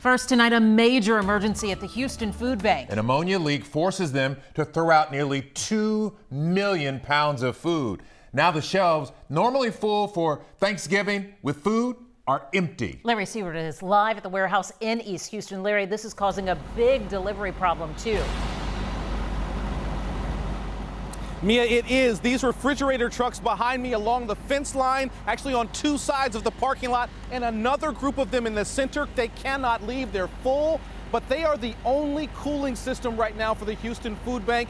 First tonight, a major emergency at the Houston Food Bank. An ammonia leak forces them to throw out nearly 2 million pounds of food. Now the shelves, normally full for Thanksgiving with food, are empty. Larry Seward is live at the warehouse in East Houston. Larry, this is causing a big delivery problem, too. Mia, it is. These refrigerator trucks behind me along the fence line, actually on two sides of the parking lot, and another group of them in the center. They cannot leave. They're full, but they are the only cooling system right now for the Houston Food Bank.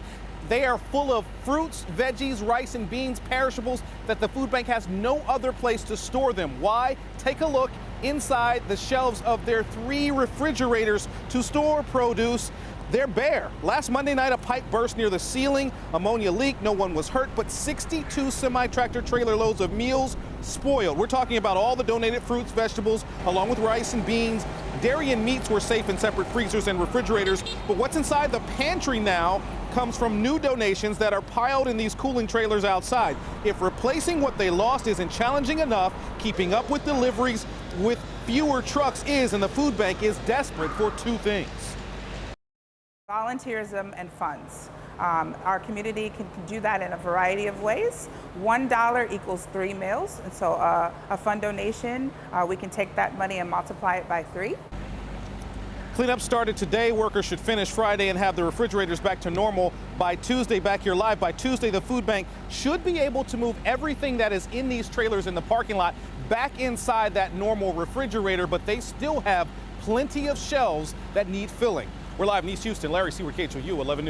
They are full of fruits, veggies, rice, and beans, perishables that the food bank has no other place to store them. Why? Take a look inside the shelves of their 3 refrigerators to store produce. They're bare. Last Monday night, a pipe burst near the ceiling. Ammonia leak. No one was hurt, but 62 semi-tractor trailer loads of meals spoiled. We're talking about all the donated fruits, vegetables, along with rice and beans. Dairy and meats were safe in separate freezers and refrigerators, but what's inside the pantry now comes from new donations that are piled in these cooling trailers outside. If replacing what they lost isn't challenging enough, keeping up with deliveries with fewer trucks is, and the food bank is desperate for 2 things. Volunteerism and funds. Our community can do that in a variety of ways. $1 equals 3 meals, and so a fund donation, we can take that money and multiply it by 3. Cleanup started today. Workers should finish Friday and have the refrigerators back to normal by Tuesday. Back here live by Tuesday, the food bank should be able to move everything that is in these trailers in the parking lot back inside that normal refrigerator, but they still have plenty of shelves that need filling. We're live in East Houston. Larry Seward, KHOU 11 News.